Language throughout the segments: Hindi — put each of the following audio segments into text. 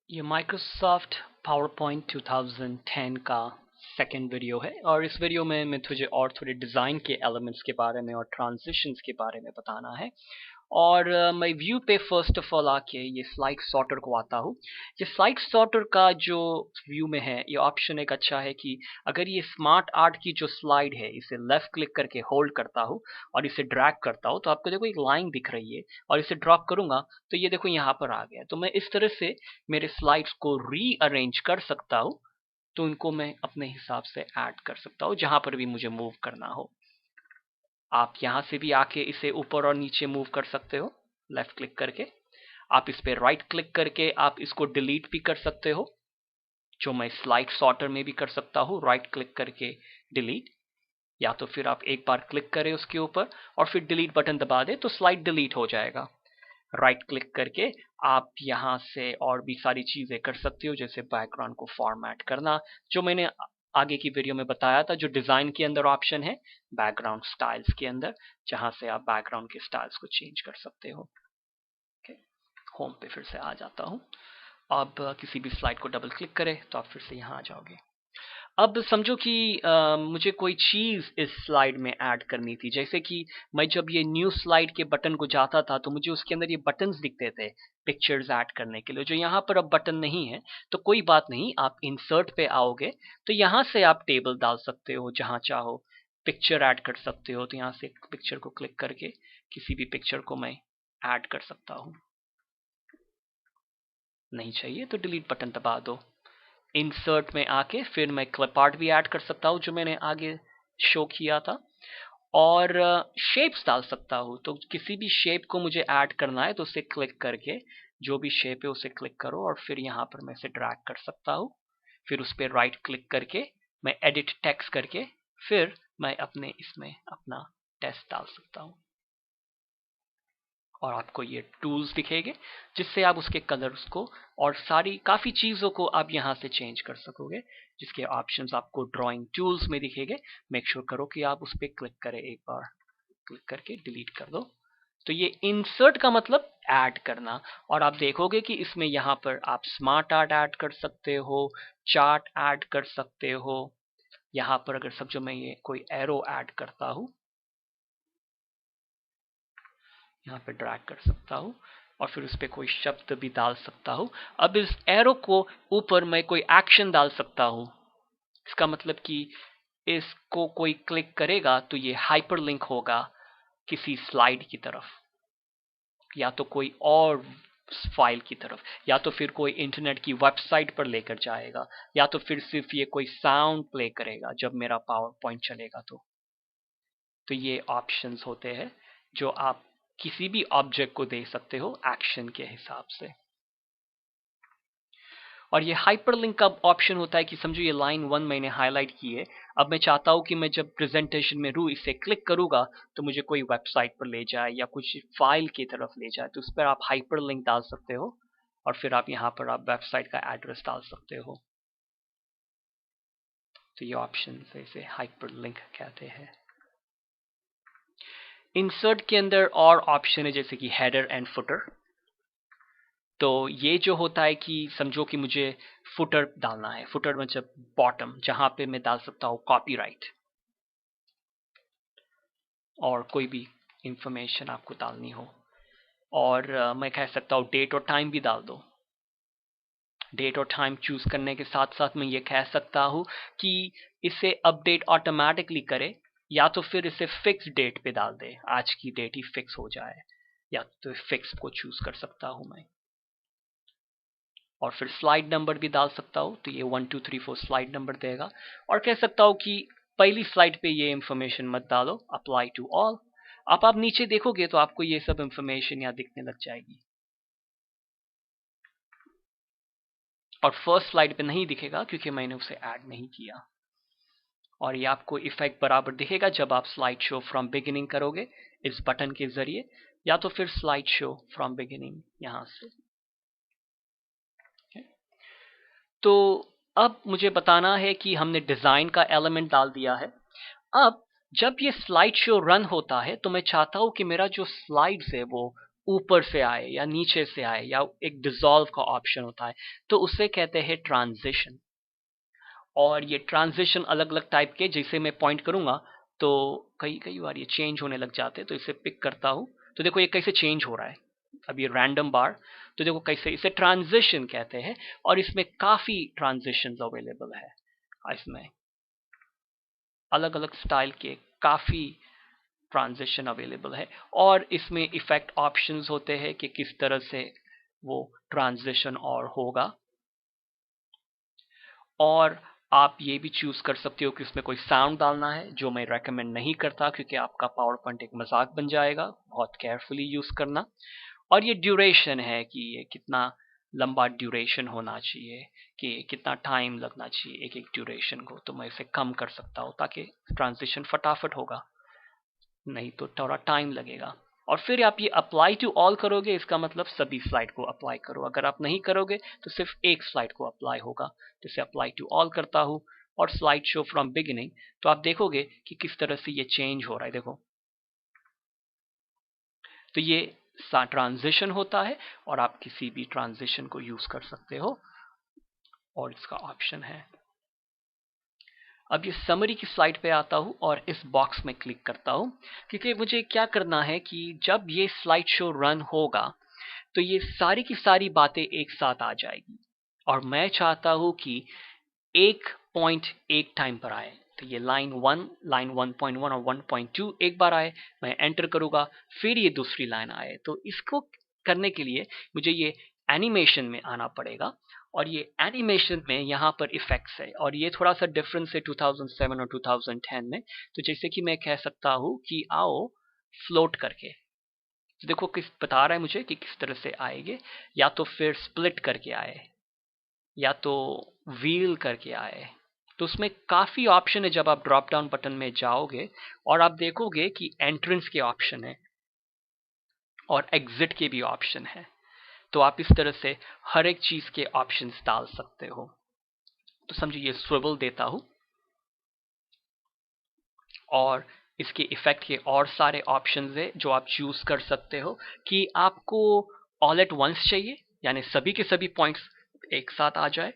ये माइक्रोसॉफ्ट पावरपॉइंट 2010 का सेकंड वीडियो है और इस वीडियो में मैं तुझे और थोड़े डिज़ाइन के एलिमेंट्स के बारे में और ट्रांजिशंस के बारे में बताना है। और मैं व्यू पे फर्स्ट ऑफ ऑल आके ये स्लाइड सॉर्टर को आता हूँ। ये स्लाइड सॉर्टर का जो व्यू में है, ये ऑप्शन एक अच्छा है कि अगर ये स्मार्ट आर्ट की जो स्लाइड है इसे लेफ्ट क्लिक करके होल्ड करता हूँ और इसे ड्रैग करता हूँ तो आपको देखो एक लाइन दिख रही है और इसे ड्रॉप करूंगा तो ये देखो यहाँ पर आ गया। तो मैं इस तरह से मेरे स्लाइड्स को रीअरेंज कर सकता हूँ, तो इनको मैं अपने हिसाब से ऐड कर सकता हूँ जहां पर भी मुझे मूव करना हो। आप यहां से भी आके इसे ऊपर और नीचे मूव कर सकते हो लेफ्ट क्लिक करके। आप इस पे राइट क्लिक करके आप इसको डिलीट भी कर सकते हो, जो मैं स्लाइड सॉर्टर में भी कर सकता हूँ, राइट क्लिक करके डिलीट। या तो फिर आप एक बार क्लिक करें उसके ऊपर और फिर डिलीट बटन दबा दें तो स्लाइड डिलीट हो जाएगा। राइट क्लिक करके आप यहाँ से और भी सारी चीजें कर सकते हो, जैसे बैकग्राउंड को फॉर्मेट करना, जो मैंने आगे की वीडियो में बताया था, जो डिजाइन के अंदर ऑप्शन है बैकग्राउंड स्टाइल्स के अंदर, जहां से आप बैकग्राउंड के स्टाइल्स को चेंज कर सकते हो। होम पे फिर से आ जाता हूँ। अब किसी भी स्लाइड को डबल क्लिक करें तो आप फिर से यहाँ आ जाओगे। अब समझो कि मुझे कोई चीज इस स्लाइड में ऐड करनी थी, जैसे कि मैं जब ये न्यू स्लाइड के बटन को जाता था तो मुझे उसके अंदर ये बटन्स दिखते थे पिक्चर्स ऐड करने के लिए, जो यहाँ पर अब बटन नहीं है। तो कोई बात नहीं, आप इंसर्ट पे आओगे तो यहाँ से आप टेबल डाल सकते हो जहाँ चाहो, पिक्चर ऐड कर सकते हो। तो यहाँ से पिक्चर को क्लिक करके किसी भी पिक्चर को मैं ऐड कर सकता हूँ। नहीं चाहिए तो डिलीट बटन दबा दो। इंसर्ट में आके फिर मैं क्लिप आर्ट भी ऐड कर सकता हूँ, जो मैंने आगे शो किया था। और शेप्स डाल सकता हूँ, तो किसी भी शेप को मुझे ऐड करना है तो उसे क्लिक करके जो भी शेप है उसे क्लिक करो और फिर यहाँ पर मैं इसे ड्रैग कर सकता हूँ। फिर उस पर राइट क्लिक करके मैं एडिट टेक्स्ट करके फिर मैं अपने इसमें अपना टेक्स्ट डाल सकता हूँ और आपको ये टूल्स दिखेंगे जिससे आप उसके कलर्स को और सारी काफ़ी चीज़ों को आप यहाँ से चेंज कर सकोगे, जिसके ऑप्शंस आपको ड्राइंग टूल्स में दिखेंगे। मेक श्योर करो कि आप उस पर क्लिक करें, एक बार क्लिक करके डिलीट कर दो। तो ये इंसर्ट का मतलब ऐड करना, और आप देखोगे कि इसमें यहाँ पर आप स्मार्ट आर्ट ऐड कर सकते हो, चार्ट ऐड कर सकते हो। यहाँ पर अगर समझो मैं ये कोई एरो ऐड करता हूँ, यहाँ पे ड्रैग कर सकता हूँ और फिर उस पर कोई शब्द भी डाल सकता हूँ। अब इस एरो को ऊपर मैं कोई एक्शन डाल सकता हूँ। इसका मतलब कि इसको कोई क्लिक करेगा तो ये हाइपरलिंक होगा किसी स्लाइड की तरफ, या तो कोई और फाइल की तरफ, या तो फिर कोई इंटरनेट की वेबसाइट पर लेकर जाएगा, या तो फिर सिर्फ ये कोई साउंड प्ले करेगा जब मेरा पावर पॉइंट चलेगा। तो ये ऑप्शंस होते हैं जो आप किसी भी ऑब्जेक्ट को दे सकते हो एक्शन के हिसाब से। और ये हाइपरलिंक का ऑप्शन होता है कि समझो ये लाइन 1 मैंने हाईलाइट की है, अब मैं चाहता हूं कि मैं जब प्रेजेंटेशन में रू इसे क्लिक करूंगा तो मुझे कोई वेबसाइट पर ले जाए या कुछ फाइल की तरफ ले जाए, तो उस पर आप हाइपरलिंक डाल सकते हो और फिर आप यहाँ पर आप वेबसाइट का एड्रेस डाल सकते हो। तो ये ऑप्शन से इसे हाइपरलिंक कहते हैं। इंसर्ट के अंदर और ऑप्शन है जैसे कि हेडर एंड फुटर। तो ये जो होता है कि समझो कि मुझे फुटर डालना है, फुटर मतलब बॉटम, जहां पे मैं डाल सकता हूँ कॉपीराइट और कोई भी इंफॉर्मेशन आपको डालनी हो। और मैं कह सकता हूँ डेट और टाइम भी डाल दो। डेट और टाइम चूज करने के साथ साथ मैं ये कह सकता हूँ कि इसे अपडेट ऑटोमेटिकली करे, या तो फिर इसे फिक्स डेट पे डाल दे, आज की डेट ही फिक्स हो जाए, या तो फिक्स को चूज कर सकता हूँ मैं। और फिर स्लाइड नंबर भी डाल सकता हूँ, तो ये 1 2 3 4 स्लाइड नंबर देगा। और कह सकता हूँ कि पहली स्लाइड पे ये इंफॉर्मेशन मत डालो, अप्लाई टू ऑल। आप नीचे देखोगे तो आपको ये सब इंफॉर्मेशन यहाँ दिखने लग जाएगी और फर्स्ट स्लाइड पे नहीं दिखेगा क्योंकि मैंने उसे ऐड नहीं किया। और ये आपको इफेक्ट बराबर दिखेगा जब आप स्लाइड शो फ्रॉम बिगिनिंग करोगे इस बटन के जरिए, या तो फिर स्लाइड शो फ्रॉम बिगिनिंग यहां से। तो अब मुझे बताना है कि हमने डिजाइन का एलिमेंट डाल दिया है। अब जब ये स्लाइड शो रन होता है तो मैं चाहता हूं कि मेरा जो स्लाइड्स है वो ऊपर से आए या नीचे से आए या एक डिसॉल्व का ऑप्शन होता है, तो उसे कहते हैं ट्रांजिशन। और ये ट्रांजिशन अलग अलग टाइप के, जैसे मैं पॉइंट करूंगा तो कई कई बार ये चेंज होने लग जाते हैं, तो इसे पिक करता हूं तो देखो ये कैसे चेंज हो रहा है, अब ये रैंडम बार, तो देखो कैसे, इसे ट्रांजिशन कहते हैं। और इसमें काफी ट्रांजिशंस अवेलेबल है, इसमें अलग अलग स्टाइल के काफी ट्रांजिशन अवेलेबल है। और इसमें इफेक्ट ऑप्शंस होते हैं कि किस तरह से वो ट्रांजिशन और होगा। और आप ये भी चूज कर सकते हो कि उसमें कोई साउंड डालना है, जो मैं रेकमेंड नहीं करता क्योंकि आपका पावर पॉइंट एक मजाक बन जाएगा, बहुत केयरफुली यूज करना। और ये ड्यूरेशन है कि ये कितना लंबा ड्यूरेशन होना चाहिए, कि कितना टाइम लगना चाहिए एक एक ड्यूरेशन को, तो मैं इसे कम कर सकता हूँ ताकि ट्रांजिशन फटाफट होगा, नहीं तो थोड़ा टाइम लगेगा। और फिर आप ये अप्लाई टू ऑल करोगे, इसका मतलब सभी स्लाइड को अप्लाई करो। अगर आप नहीं करोगे तो सिर्फ एक स्लाइड को अप्लाई होगा। जैसे अप्लाई टू ऑल करता हूं और स्लाइड शो फ्रॉम बिगिनिंग, तो आप देखोगे कि किस तरह से ये चेंज हो रहा है। देखो, तो ये ट्रांजिशन होता है और आप किसी भी ट्रांजिशन को यूज कर सकते हो, और इसका ऑप्शन है। अब ये समरी की स्लाइड पे आता हूं और इस बॉक्स में क्लिक करता हूं, क्योंकि मुझे क्या करना है कि जब ये स्लाइड शो रन होगा तो ये सारी की सारी बातें एक साथ आ जाएगी, और मैं चाहता हूं कि एक पॉइंट एक टाइम पर आए। तो ये लाइन 1, लाइन 1.1 और 1.2 एक बार आए, मैं एंटर करूंगा, फिर ये दूसरी लाइन आए। तो इसको करने के लिए मुझे ये एनिमेशन में आना पड़ेगा, और ये एनिमेशन में यहाँ पर इफेक्ट्स है, और ये थोड़ा सा डिफरेंस है 2007 और 2010 में। तो जैसे कि मैं कह सकता हूँ कि आओ फ्लोट करके, तो देखो किस बता रहा है मुझे कि किस तरह से आएंगे, या तो फिर स्प्लिट करके आए, या तो व्हील करके आए। तो उसमें काफी ऑप्शन है। जब आप ड्रॉप डाउन बटन में जाओगे और आप देखोगे कि एंट्रेंस के ऑप्शन है और एग्जिट के भी ऑप्शन है, तो आप इस तरह से हर एक चीज के ऑप्शंस डाल सकते हो। तो समझिए ये स्विवल देता हूं, और इसके इफेक्ट के और सारे ऑप्शंस है जो आप चूज कर सकते हो, कि आपको ऑल एट वंस चाहिए, यानी सभी के सभी पॉइंट्स एक साथ आ जाए,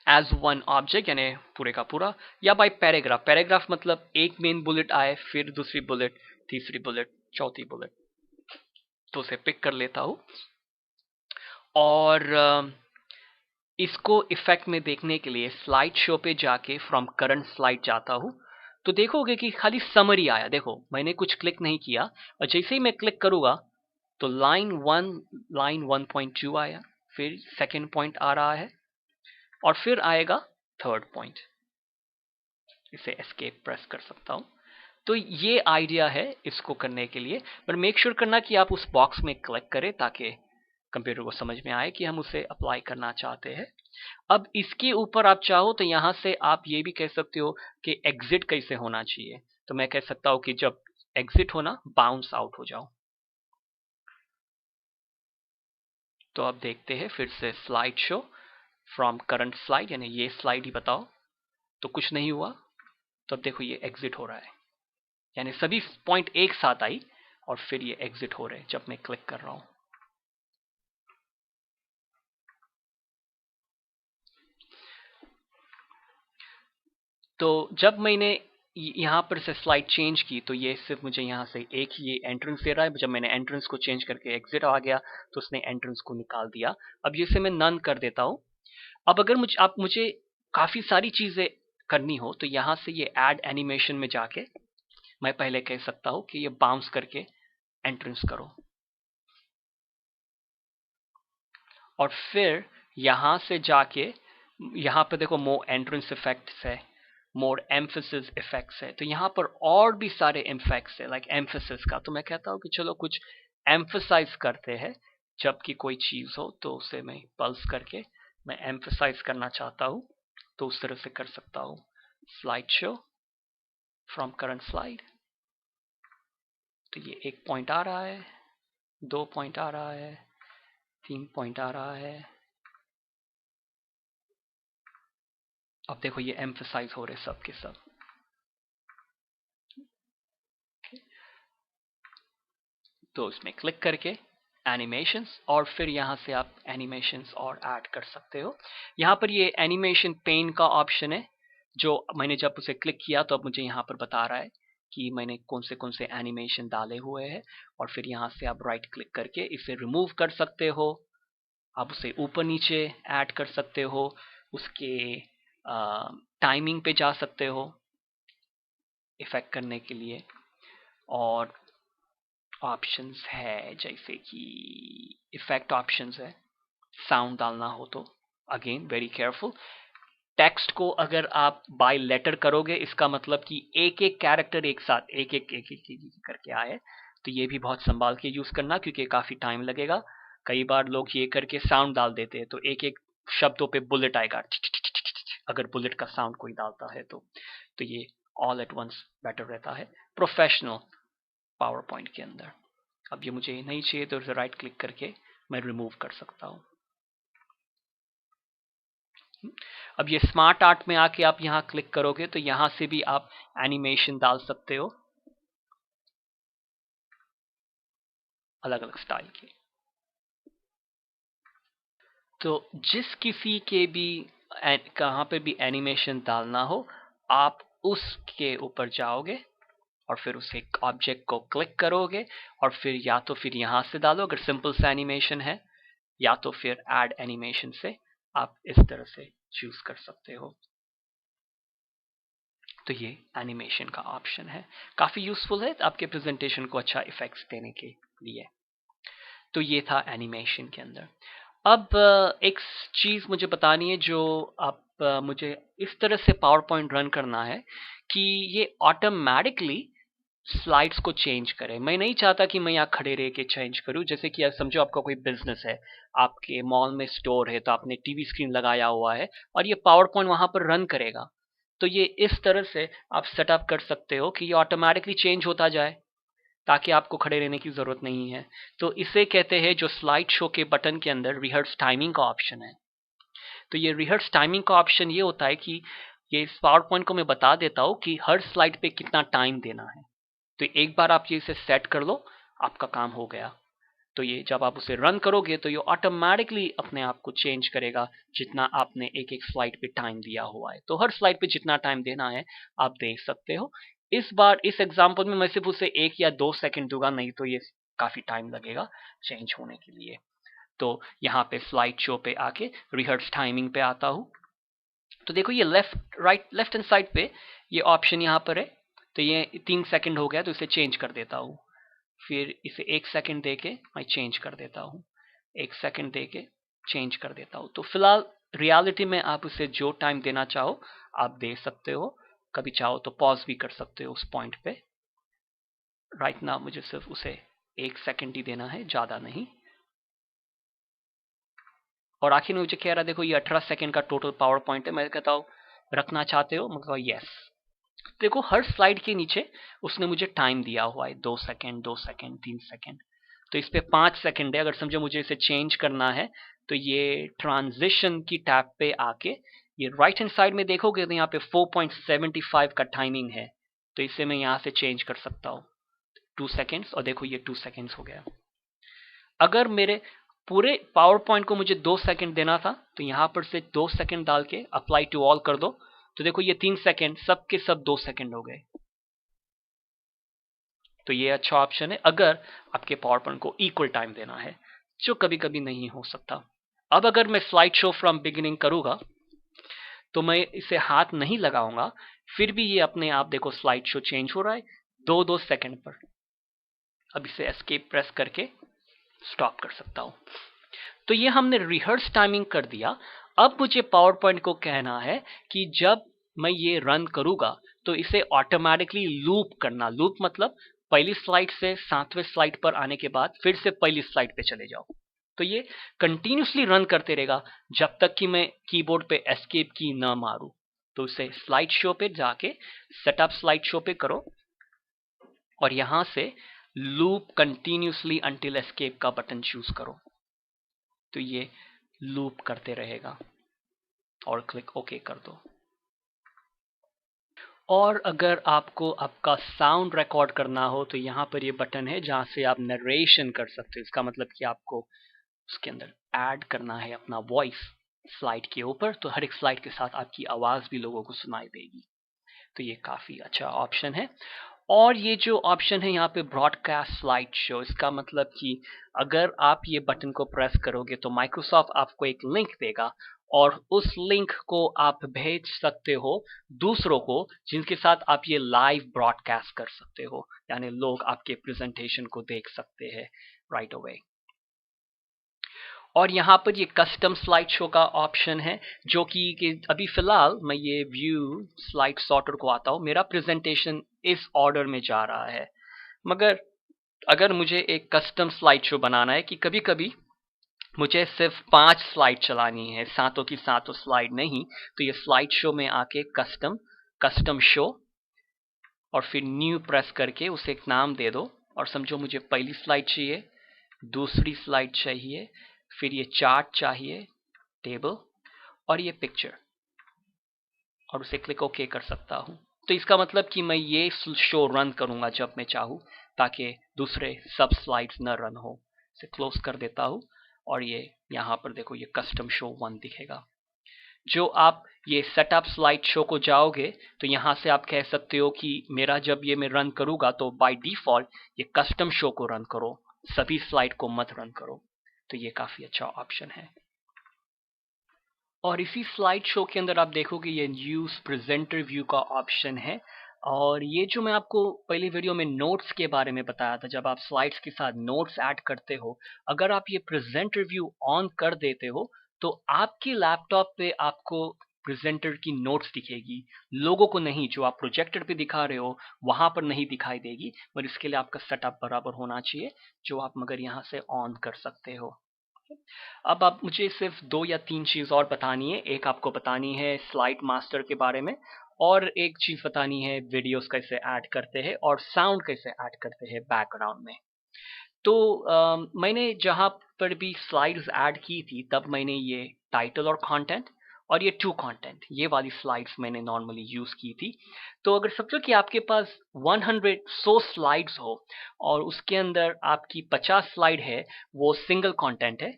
एज वन ऑब्जेक्ट यानी पूरे का पूरा, या बाय पैराग्राफ। पैराग्राफ मतलब एक मेन बुलेट आए, फिर दूसरी बुलेट, तीसरी बुलेट, चौथी बुलेट। तो उसे पिक कर लेता हूं, और इसको इफेक्ट में देखने के लिए स्लाइड शो पे जाके फ्रॉम करंट स्लाइड जाता हूं, तो देखोगे कि खाली समरी आया। देखो मैंने कुछ क्लिक नहीं किया, और जैसे ही मैं क्लिक करूंगा तो लाइन 1.2 आया, फिर सेकेंड पॉइंट आ रहा है, और फिर आएगा थर्ड पॉइंट। इसे एस्केप प्रेस कर सकता हूं। तो ये आइडिया है इसको करने के लिए, पर मेक श्योर करना कि आप उस बॉक्स में क्लिक करें ताकि कंप्यूटर को समझ में आए कि हम उसे अप्लाई करना चाहते हैं। अब इसके ऊपर आप चाहो तो यहां से आप ये भी कह सकते हो कि एग्जिट कैसे होना चाहिए। तो मैं कह सकता हूं कि जब एग्जिट होना, बाउंस आउट हो जाओ। तो अब देखते हैं फिर से slide show from current slide, यानी ये स्लाइड ही बताओ। तो कुछ नहीं हुआ, तो अब देखो ये एग्जिट हो रहा है, यानी सभी पॉइंट एक साथ आई और फिर ये एग्जिट हो रहे हैं जब मैं क्लिक कर रहा हूं। तो जब मैंने यहाँ पर से स्लाइड चेंज की, तो ये सिर्फ मुझे यहाँ से एक ही एंट्रेंस दे रहा है। जब मैंने एंट्रेंस को चेंज करके एग्जिट आ गया तो उसने एंट्रेंस को निकाल दिया। अब ये से मैं नन कर देता हूँ। अब अगर मुझे काफी सारी चीजें करनी हो, तो यहाँ से ये ऐड एनिमेशन में जाके मैं पहले कह सकता हूँ कि ये बाउंस करके एंट्रेंस करो, और फिर यहां से जाके यहाँ पे देखो मोर एंट्रेंस इफेक्ट्स है, मोर एम्फेसिस इफेक्ट्स है। तो यहाँ पर और भी सारे इफेक्ट्स है, लाइक एम्फेसिस का। तो मैं कहता हूँ कि चलो कुछ एम्फेसाइज करते हैं, जबकि कोई चीज हो तो उसे मैं पल्स करके मैं एम्फेसाइज करना चाहता हूँ, तो उस तरह से कर सकता हूँ। Slide show from current slide, तो ये एक पॉइंट आ रहा है, 2 पॉइंट आ रहा है, 3 पॉइंट आ रहा है। अब देखो ये एम्फेसाइज हो रहे सब के सब। तो इसमें क्लिक करके एनिमेशंस, और फिर यहाँ से आप एनिमेशंस और ऐड कर सकते हो। यहाँ पर ये एनिमेशन पेन का ऑप्शन है, जो मैंने जब उसे क्लिक किया तो अब मुझे यहाँ पर बता रहा है कि मैंने कौन से एनिमेशन डाले हुए हैं। और फिर यहाँ से आप राइट क्लिक करके इसे रिमूव कर सकते हो, आप उसे ऊपर नीचे ऐड कर सकते हो, उसके टाइमिंग पे जा सकते हो इफेक्ट करने के लिए। और ऑप्शंस है जैसे कि इफेक्ट ऑप्शंस है, साउंड डालना हो तो अगेन वेरी केयरफुल। टेक्स्ट को अगर आप बाय लेटर करोगे, इसका मतलब कि एक एक कैरेक्टर एक साथ एक एक करके आए, तो ये भी बहुत संभाल के यूज करना, क्योंकि काफी टाइम लगेगा। कई बार लोग ये करके साउंड डाल देते हैं, तो एक एक शब्दों पे बुलेट आएगा, अगर बुलेट का साउंड कोई डालता है तो ये ऑल एट वंस बेटर रहता है प्रोफेशनल पावर पॉइंट के अंदर। अब ये मुझे नहीं चाहिए तो इसे राइट क्लिक करके मैं रिमूव कर सकता हूँ। अब ये स्मार्ट आर्ट में आके आप यहाँ क्लिक करोगे तो यहाँ से भी आप एनिमेशन डाल सकते हो अलग अलग स्टाइल के। तो जिस किसी के भी कहाँ पे भी एनिमेशन डालना हो, आप उसके ऊपर जाओगे और फिर उस एक ऑब्जेक्ट को क्लिक करोगे, और फिर या तो फिर यहाँ से डालो अगर सिंपल सा एनिमेशन है, या तो फिर ऐड एनिमेशन से आप इस तरह से चूज कर सकते हो। तो ये एनिमेशन का ऑप्शन है, काफी यूजफुल है आपके प्रेजेंटेशन को अच्छा इफेक्ट्स देने के लिए। तो ये था एनिमेशन के अंदर। अब एक चीज मुझे बतानी है, जो आप मुझे इस तरह से पावर पॉइंट रन करना है कि ये ऑटोमेटिकली स्लाइड्स को चेंज करे। मैं नहीं चाहता कि मैं यहाँ खड़े रह के चेंज करूँ। जैसे कि समझो आपका कोई बिजनेस है, आपके मॉल में स्टोर है, तो आपने टीवी स्क्रीन लगाया हुआ है और ये पावर पॉइंट वहां पर रन करेगा। तो ये इस तरह से आप सेटअप कर सकते हो कि ये ऑटोमेटिकली चेंज होता जाए, ताकि आपको खड़े रहने की जरूरत नहीं है। तो इसे कहते हैं, जो स्लाइड शो के बटन के अंदर रिहर्स टाइमिंग का ऑप्शन है। तो ये रिहर्स टाइमिंग का ऑप्शन ये होता है कि ये इस पावर पॉइंट को मैं बता देता हूँ कि हर स्लाइड पे कितना टाइम देना है। तो एक बार आप ये इसे सेट कर लो, आपका काम हो गया। तो ये जब आप उसे रन करोगे तो ये ऑटोमेटिकली अपने आप को चेंज करेगा, जितना आपने एक एक स्लाइड पे टाइम दिया हुआ है। तो हर स्लाइड पे जितना टाइम देना है आप दे सकते हो। इस बार इस एग्जांपल में मैं सिर्फ उसे 1 या 2 सेकंड दूंगा, नहीं तो ये काफी टाइम लगेगा चेंज होने के लिए। तो यहाँ पे स्लाइड शो पे आके रिहर्स टाइमिंग पे आता हूँ। तो देखो ये लेफ्ट हैंड साइड पे ये ऑप्शन यहाँ पर है। तो ये 3 सेकंड हो गया, तो इसे चेंज कर देता हूँ। फिर इसे 1 सेकंड दे के मैं चेंज कर देता हूँ, 1 सेकंड दे के चेंज कर देता हूँ। तो फिलहाल रियलिटी में आप उसे जो टाइम देना चाहो आप दे सकते हो। कभी चाहो तो पॉज भी कर सकते हो उस पॉइंट पे। राइट नाउ मुझे सिर्फ उसे 1 सेकंड ही देना है, ज्यादा नहीं। और आखिर में मुझे कह रहा है, देखो ये 18 सेकंड का टोटल पावर पॉइंट है। मैं कहता हूँ रखना चाहते हो, मैं कहता हूँ यस। देखो हर स्लाइड के नीचे उसने मुझे टाइम दिया हुआ है, 2 सेकंड, 2 सेकंड, 3 सेकंड। तो इस पे 5 सेकंड है। अगर समझो मुझे इसे चेंज करना है, तो ये ट्रांजिशन की टैब पे आके ये राइट हैंड साइड में देखोगे तो यहाँ पे 4.75 का टाइमिंग है। तो इसे मैं यहाँ से चेंज कर सकता हूँ 2 सेकंड्स, और देखो ये 2 सेकंड्स हो गया। अगर मेरे पूरे पावर पॉइंट को मुझे 2 सेकंड देना था, तो यहां पर से 2 सेकंड डाल के अप्लाई टू ऑल कर दो। तो देखो ये 3 सेकंड सब के सब 2 सेकंड हो गए। तो ये अच्छा ऑप्शन है अगर आपके पावर पॉइंट को इक्वल टाइम देना है, जो कभी कभी नहीं हो सकता। अब अगर मैं स्लाइड शो फ्रॉम बिगिनिंग करूंगा तो मैं इसे हाथ नहीं लगाऊंगा, फिर भी ये अपने आप देखो स्लाइड शो चेंज हो रहा है 2-2 सेकंड पर। अब इसे एस्केप प्रेस करके स्टॉप कर सकता हूं। तो ये हमने रिहर्स टाइमिंग कर दिया। अब मुझे पावर पॉइंट को कहना है कि जब मैं ये रन करूंगा तो इसे ऑटोमेटिकली लूप करना। लूप मतलब पहली स्लाइड से 7वें स्लाइड पर आने के बाद फिर से पहली स्लाइड पे चले जाओ। तो ये कंटिन्यूसली रन करते रहेगा जब तक कि मैं कीबोर्ड पे एस्केप की न मारूं। तो इसे स्लाइड शो पे जाके सेटअप स्लाइड शो पे करो, और यहां से लूप कंटिन्यूसली अंटिल एस्केप का बटन चूज करो। तो ये लूप करते रहेगा और क्लिक ओके कर दो। और अगर आपको आपका साउंड रिकॉर्ड करना हो तो यहाँ पर ये बटन है जहाँ से आप नरेशन कर सकते हो। इसका मतलब कि आपको उसके अंदर ऐड करना है अपना वॉइस स्लाइड के ऊपर, तो हर एक स्लाइड के साथ आपकी आवाज़ भी लोगों को सुनाई देगी। तो ये काफ़ी अच्छा ऑप्शन है। और ये जो ऑप्शन है यहाँ पे ब्रॉडकास्ट स्लाइड शो, इसका मतलब कि अगर आप ये बटन को प्रेस करोगे तो माइक्रोसॉफ्ट आपको एक लिंक देगा और उस लिंक को आप भेज सकते हो दूसरों को, जिनके साथ आप ये लाइव ब्रॉडकास्ट कर सकते हो, यानी लोग आपके प्रेजेंटेशन को देख सकते हैं राइट अवे। और यहाँ पर ये कस्टम स्लाइड शो का ऑप्शन है, जो कि अभी फिलहाल मैं ये व्यू स्लाइड सॉर्टर को आता हूँ, मेरा प्रेजेंटेशन इस ऑर्डर में जा रहा है। मगर अगर मुझे एक कस्टम स्लाइड शो बनाना है कि कभी कभी मुझे सिर्फ 5 स्लाइड चलानी है, सातों की सातों स्लाइड नहीं, तो ये स्लाइड शो में आके कस्टम कस्टम शो और फिर न्यू प्रेस करके उसे एक नाम दे दो। और समझो मुझे पहली स्लाइड चाहिए, दूसरी स्लाइड चाहिए, फिर ये चार्ट चाहिए, टेबल और ये पिक्चर, और उसे क्लिक ओके कर सकता हूँ। तो इसका मतलब कि मैं ये शो रन करूंगा जब मैं चाहूँ, ताकि दूसरे सब स्लाइड्स न रन हो। इसे क्लोज कर देता हूँ और ये यहाँ पर देखो ये कस्टम शो 1 दिखेगा। जो आप ये सेटअप स्लाइड शो को जाओगे तो यहाँ से आप कह सकते हो कि मेरा जब ये मैं रन करूंगा तो बाय डिफॉल्ट ये कस्टम शो को रन करो, सभी स्लाइड को मत रन करो। तो ये काफी अच्छा ऑप्शन है। और इसी स्लाइड शो के अंदर आप देखोगे ये यूज प्रेजेंटर व्यू का ऑप्शन है। और ये जो मैं आपको पहले वीडियो में नोट्स के बारे में बताया था, जब आप स्लाइड्स के साथ नोट्स ऐड करते हो, अगर आप ये प्रेजेंटर व्यू ऑन कर देते हो तो आपकी लैपटॉप पे आपको प्रेजेंटर की नोट्स दिखेगी, लोगों को नहीं। जो आप प्रोजेक्टर पे दिखा रहे हो वहां पर नहीं दिखाई देगी, पर इसके लिए आपका सेटअप बराबर होना चाहिए, जो आप मगर यहाँ से ऑन कर सकते हो। अब आप मुझे सिर्फ 2 या 3 चीज़ और बतानी है। एक आपको बतानी है स्लाइड मास्टर के बारे में, और एक चीज़ बतानी है वीडियोस कैसे ऐड करते हैं और साउंड कैसे ऐड करते हैं बैकग्राउंड में। तो मैंने जहाँ पर भी स्लाइड्स ऐड की थी तब मैंने ये टाइटल और कंटेंट और ये टू कंटेंट, ये वाली स्लाइड्स मैंने नॉर्मली यूज़ की थी। तो अगर समझो कि आपके पास 100 स्लाइड्स हो और उसके अंदर आपकी 50 स्लाइड है वो सिंगल कंटेंट है,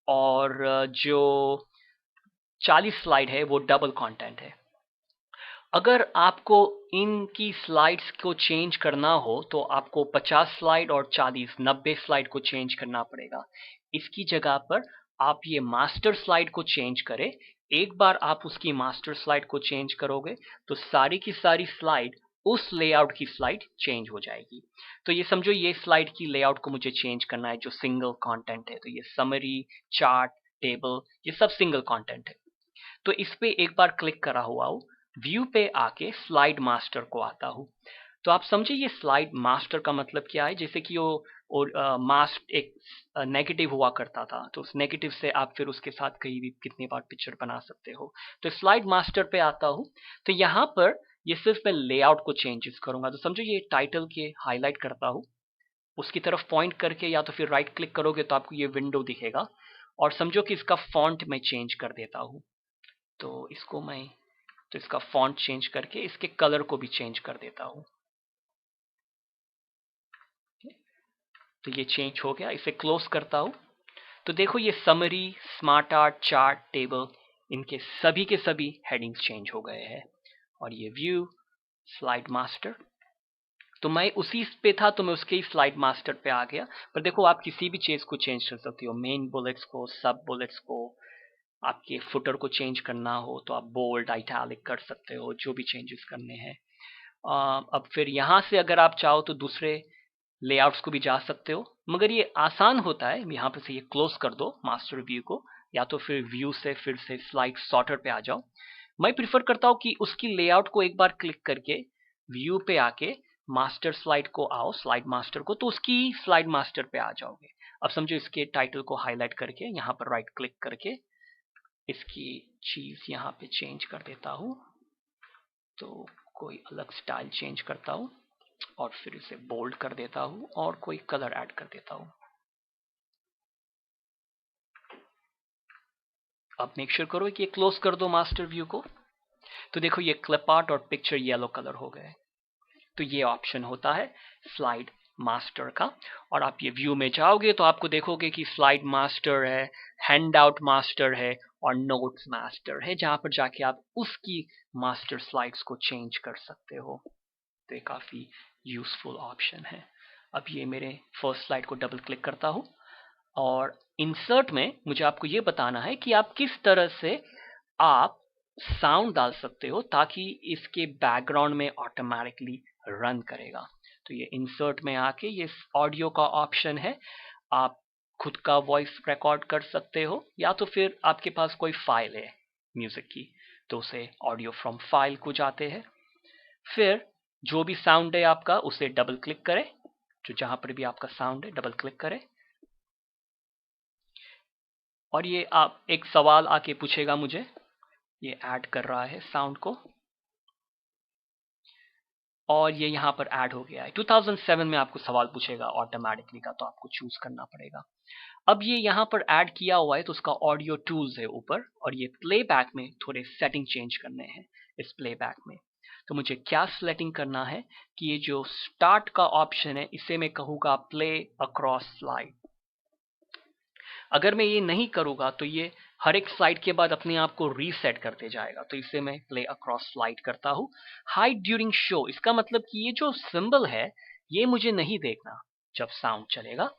और जो 40 स्लाइड है वो डबल कंटेंट है। अगर आपको इनकी स्लाइड्स को चेंज करना हो तो आपको 50 स्लाइड और 90 स्लाइड को चेंज करना पड़ेगा। इसकी जगह पर आप ये मास्टर स्लाइड को चेंज करें। एक बार आप उसकी मास्टर स्लाइड को चेंज करोगे तो सारी की सारी स्लाइड उस लेआउट की स्लाइड चेंज हो जाएगी। तो ये समझो ये स्लाइड की लेआउट को मुझे चेंज करना है जो सिंगल कंटेंट है, तो ये समरी, चार्ट, टेबल, ये सब सिंगल कंटेंट है। तो इस पे एक बार क्लिक करा हुआ हूँ, व्यू पे आके स्लाइड मास्टर को आता हूँ। तो आप समझे ये स्लाइड मास्टर का मतलब क्या है। जैसे कि वो मास्ट एक नेगेटिव हुआ करता था, तो उस नेगेटिव से आप फिर उसके साथ कहीं भी कितनी बार पिक्चर बना सकते हो। तो स्लाइड मास्टर पे आता हूँ, तो यहाँ पर ये सिर्फ मैं लेआउट को चेंजेस करूंगा। तो समझो ये टाइटल के हाईलाइट करता हूँ, उसकी तरफ पॉइंट करके या तो फिर राइट क्लिक करोगे तो आपको ये विंडो दिखेगा। और समझो कि इसका फॉन्ट मैं चेंज कर देता हूँ, तो इसको मैं तो इसका फॉन्ट चेंज करके इसके कलर को भी चेंज कर देता हूँ। तो ये चेंज हो गया, इसे क्लोज करता हूँ। तो देखो ये summary, smart art, chart, table, इनके सभी के सभी हेडिंग्स चेंज हो गए हैं। और ये व्यू स्लाइड मास्टर, तो मैं उसी पे था तो मैं उसके ही स्लाइड मास्टर पे आ गया। पर देखो आप किसी भी चीज को चेंज कर सकते हो, मेन बुलेट्स को, सब बुलेट्स को, आपके फुटर को चेंज करना हो तो आप बोल्ड, इटैलिक कर सकते हो, जो भी चेंजेस करने हैं। अब फिर यहाँ से अगर आप चाहो तो दूसरे लेआउट्स को भी जा सकते हो, मगर ये आसान होता है। यहाँ पे से ये क्लोज कर दो मास्टर व्यू को, या तो फिर व्यू से फिर से स्लाइड सॉर्टर पे आ जाओ। मैं प्रिफर करता हूँ कि उसकी लेआउट को एक बार क्लिक करके व्यू पे आके मास्टर स्लाइड को आओ, स्लाइड मास्टर को, तो उसकी स्लाइड मास्टर पे आ जाओगे। अब समझो इसके टाइटल को हाईलाइट करके यहाँ पर राइट क्लिक करके इसकी चीज यहाँ पे चेंज कर देता हूँ, तो कोई अलग स्टाइल चेंज करता हूँ और फिर इसे बोल्ड कर देता हूँ और कोई कलर ऐड कर देता हूँ। अब मेक श्योर करो कि ये क्लोज कर दो मास्टर व्यू को। तो देखो ये क्लिप आर्ट और पिक्चर येलो कलर हो गए। तो ये ऑप्शन होता है स्लाइड मास्टर का। और आप ये व्यू में जाओगे तो आपको देखोगे कि स्लाइड मास्टर है, हैंड आउट मास्टर है और नोट्स मास्टर है, जहां पर जाके आप उसकी मास्टर स्लाइड्स को चेंज कर सकते हो। तो ये काफी यूजफुल ऑप्शन है। अब ये मेरे फर्स्ट स्लाइड को डबल क्लिक करता हूं और इंसर्ट में मुझे आपको ये बताना है कि आप किस तरह से आप साउंड डाल सकते हो ताकि इसके बैकग्राउंड में ऑटोमेटिकली रन करेगा। तो ये इंसर्ट में आके ये ऑडियो का ऑप्शन है, आप खुद का वॉइस रिकॉर्ड कर सकते हो या तो फिर आपके पास कोई फाइल है म्यूजिक की तो उसे ऑडियो फ्रॉम फाइल को जाते हैं। फिर जो भी साउंड है आपका उसे डबल क्लिक करें, जो जहां पर भी आपका साउंड है डबल क्लिक करें और ये आप एक सवाल आके पूछेगा मुझे, ये ऐड कर रहा है साउंड को और ये यहाँ पर ऐड हो गया है। 2007 में आपको सवाल पूछेगा ऑटोमेटिकली का, तो आपको चूज करना पड़ेगा। अब ये यहाँ पर ऐड किया हुआ है तो उसका ऑडियो टूल्स है ऊपर और ये प्लेबैक में थोड़े सेटिंग चेंज करने हैं इस प्लेबैक में। तो मुझे क्या सेटिंग करना है कि ये जो स्टार्ट का ऑप्शन है इसे मैं कहूँगा प्ले अक्रॉस स्लाइड। अगर मैं ये नहीं करूँगा तो ये हर एक स्लाइड के बाद अपने आप को रीसेट करते जाएगा। तो इसे मैं प्ले अक्रॉस स्लाइड करता हूँ। हाइड ड्यूरिंग शो, इसका मतलब कि ये जो सिंबल है ये मुझे नहीं देखना जब साउंड चलेगा।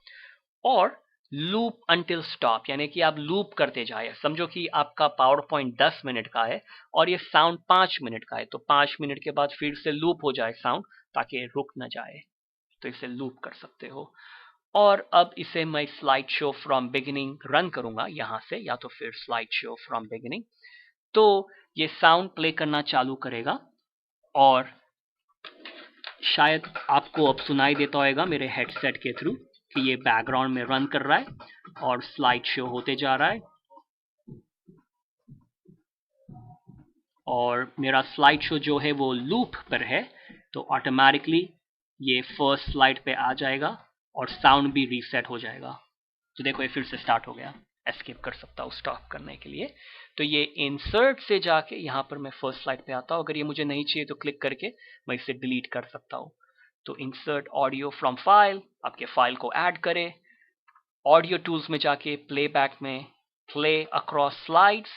और लूप अंटिल स्टॉप, यानी कि आप लूप करते जाए। समझो कि आपका पावर पॉइंट 10 मिनट का है और ये साउंड 5 मिनट का है, तो 5 मिनट के बाद फिर से लूप हो जाए साउंड ताकि रुक ना जाए। तो इसे लूप कर सकते हो। और अब इसे मैं slide show from beginning run करूंगा यहाँ से, या तो फिर स्लाइड शो फ्रॉम बिगिनिंग। तो ये साउंड प्ले करना चालू करेगा और शायद आपको अब सुनाई देता होगा मेरे हेडसेट के थ्रू कि ये बैकग्राउंड में रन कर रहा है और स्लाइड शो होते जा रहा है और मेरा स्लाइड शो जो है वो लूप पर है। तो ऑटोमेटिकली ये फर्स्ट स्लाइड पे आ जाएगा और साउंड भी रीसेट हो जाएगा। तो देखो ये फिर से स्टार्ट हो गया, एस्केप कर सकता हूँ स्टॉप करने के लिए। तो ये इंसर्ट से जाके यहाँ पर मैं फर्स्ट स्लाइड पे आता हूँ। अगर ये मुझे नहीं चाहिए तो क्लिक करके मैं इसे डिलीट कर सकता हूँ। तो इंसर्ट ऑडियो फ्रॉम फाइल, आपके फाइल को ऐड करें, ऑडियो टूल्स में जाके प्लेबैक में play across slides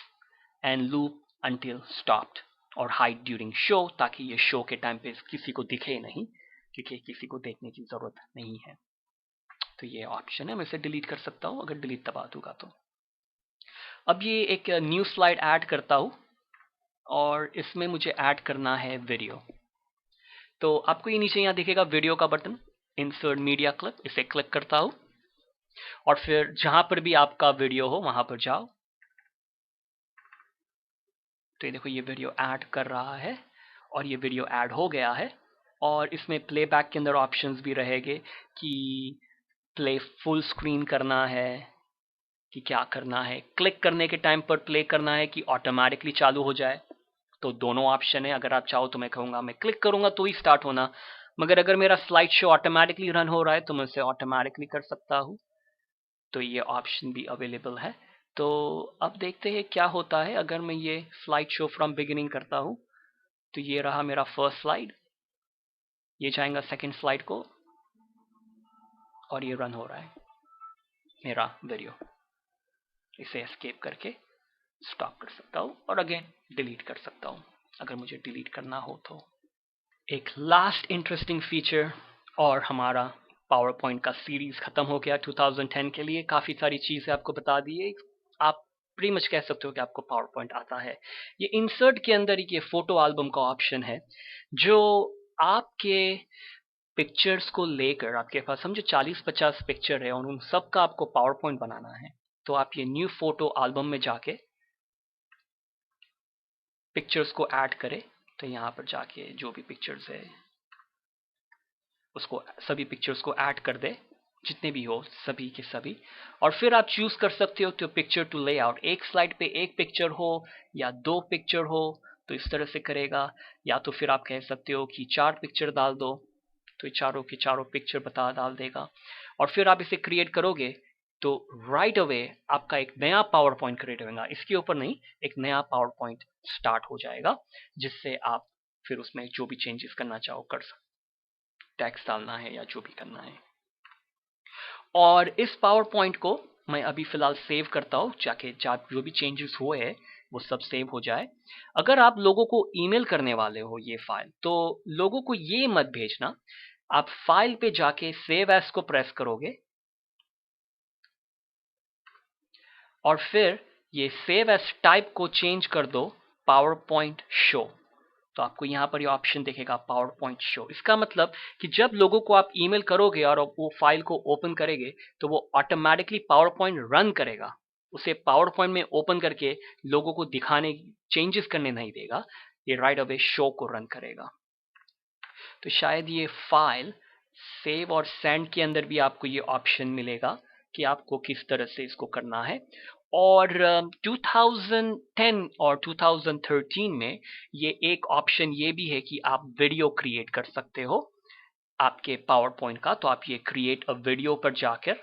and loop until stopped और हाइड ड्यूरिंग शो, ताकि ये शो के टाइम पे किसी को दिखे नहीं, क्योंकि किसी को देखने की जरूरत नहीं है। तो ये ऑप्शन है, मैं इसे डिलीट कर सकता हूँ अगर डिलीट दबा दूंगा तो। अब ये एक न्यू स्लाइड ऐड करता हूँ और इसमें मुझे ऐड करना है वीडियो। तो आपको ये नीचे यहाँ दिखेगा वीडियो का बटन, इंसर्ट मीडिया क्लिप, इसे क्लिक करता हूँ और फिर जहां पर भी आपका वीडियो हो वहां पर जाओ। तो ये देखो ये वीडियो ऐड कर रहा है और ये वीडियो ऐड हो गया है। और इसमें प्लेबैक के अंदर ऑप्शंस भी रहेंगे कि प्ले फुल स्क्रीन करना है कि क्या करना है, क्लिक करने के टाइम पर प्ले करना है कि ऑटोमेटिकली चालू हो जाए। तो दोनों ऑप्शन है। अगर आप चाहो तो मैं कहूँगा मैं क्लिक करूंगा तो ही स्टार्ट होना, मगर अगर मेरा स्लाइड शो ऑटोमेटिकली रन हो रहा है तो मैं इसे ऑटोमेटिकली कर सकता हूँ। तो ये ऑप्शन भी अवेलेबल है। तो अब देखते हैं क्या होता है अगर मैं ये स्लाइड शो फ्रॉम बिगिनिंग करता हूँ। तो ये रहा मेरा फर्स्ट स्लाइड, ये जाएगा सेकंड स्लाइड को और ये रन हो रहा है मेरा वीडियो। इसे एस्केप करके स्टॉप कर सकता हूँ और अगेन डिलीट कर सकता हूँ अगर मुझे डिलीट करना हो तो। एक लास्ट इंटरेस्टिंग फीचर और हमारा पावर पॉइंट का सीरीज खत्म हो गया 2010 के लिए। काफ़ी सारी चीज़ें आपको बता दी, आप प्री मच कह सकते हो कि आपको पावर पॉइंट आता है। ये इंसर्ट के अंदर ये फोटो एल्बम का ऑप्शन है, जो आपके पिक्चर्स को लेकर, आपके पास समझो 40-50 पिक्चर है और उन सब का आपको पावर पॉइंट बनाना है। तो आप ये न्यू फोटो एल्बम में जाके पिक्चर्स को ऐड करें। तो यहाँ पर जाके जो भी पिक्चर्स है उसको, सभी पिक्चर्स को ऐड कर दे, जितने भी हो सभी के सभी। और फिर आप चूज कर सकते हो तो पिक्चर टू लेआउट, एक स्लाइड पे एक पिक्चर हो या 2 पिक्चर हो तो इस तरह से करेगा। या तो फिर आप कह सकते हो कि 4 पिक्चर डाल दो, तो चारों के चारों पिक्चर बता डाल देगा। और फिर आप इसे क्रिएट करोगे तो राइट अवे आपका एक नया पावर पॉइंट क्रिएट होगा, इसके ऊपर नहीं, एक नया पावर पॉइंट स्टार्ट हो जाएगा, जिससे आप फिर उसमें जो भी चेंजेस करना चाहो कर सकते, टेक्स्ट डालना है या जो भी करना है। और इस पावर पॉइंट को मैं अभी फिलहाल सेव करता हूँ, जाके जो भी चेंजेस हुए हैं वो सब सेव हो जाए। अगर आप लोगों को ईमेल करने वाले हो ये फाइल, तो लोगों को ये मत भेजना, आप फाइल पे जाके सेव एज को प्रेस करोगे और फिर ये सेव एज टाइप को चेंज कर दो पावर पॉइंट शो। तो आपको यहाँ पर ये ऑप्शन दिखेगा पावर पॉइंट शो। इसका मतलब कि जब लोगों को आप ईमेल करोगे और वो फाइल को ओपन करेंगे तो वो ऑटोमेटिकली पावर पॉइंट रन करेगा, उसे पावर पॉइंट में ओपन करके लोगों को दिखाने, चेंजेस करने नहीं देगा, ये राइट अवे शो को रन करेगा। तो शायद ये फाइल सेव और सेंड के अंदर भी आपको ये ऑप्शन मिलेगा कि आपको किस तरह से इसको करना है। और 2010 और 2013 में ये एक ऑप्शन ये भी है कि आप वीडियो क्रिएट कर सकते हो आपके पावर पॉइंट का। तो आप ये क्रिएट अ वीडियो पर जाकर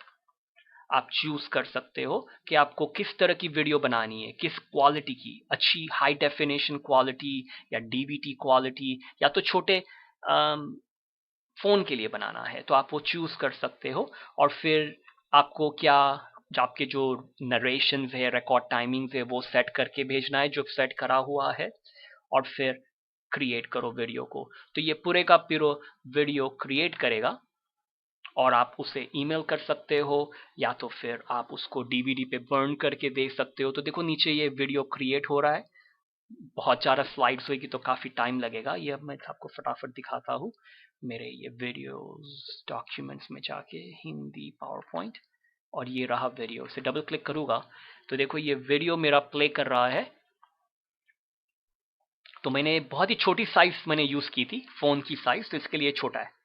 आप चूज कर सकते हो कि आपको किस तरह की वीडियो बनानी है, किस क्वालिटी की, अच्छी हाई डेफिनेशन क्वालिटी या डीवीडी क्वालिटी, या तो छोटे फोन के लिए बनाना है, तो आप वो चूज कर सकते हो। और फिर आपको क्या, आपके जो नरेशन है, रिकॉर्ड टाइमिंग है, वो सेट करके भेजना है जो सेट करा हुआ है, और फिर क्रिएट करो वीडियो को। तो ये पूरे का पूरा वीडियो क्रिएट करेगा और आप उसे ईमेल कर सकते हो, या तो फिर आप उसको डीवीडी पे बर्न करके दे सकते हो। तो देखो नीचे ये वीडियो क्रिएट हो रहा है, बहुत ज़्यादा स्लाइड्स होगी तो काफ़ी टाइम लगेगा। ये अब मैं आपको फटाफट दिखाता हूँ, मेरे ये वीडियोस डॉक्यूमेंट्स में जाके हिंदी पावर पॉइंट, और ये रहा वीडियो। इसे डबल क्लिक करूँगा तो देखो ये वीडियो मेरा प्ले कर रहा है। तो मैंने बहुत ही छोटी साइज मैंने यूज़ की थी, फ़ोन की साइज, तो इसके लिए छोटा है।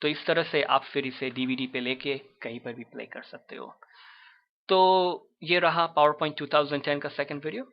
तो इस तरह से आप फिर इसे डीवीडी पे लेके कहीं पर भी प्ले कर सकते हो। तो ये रहा पावर पॉइंट 2010 का सेकंड वीडियो।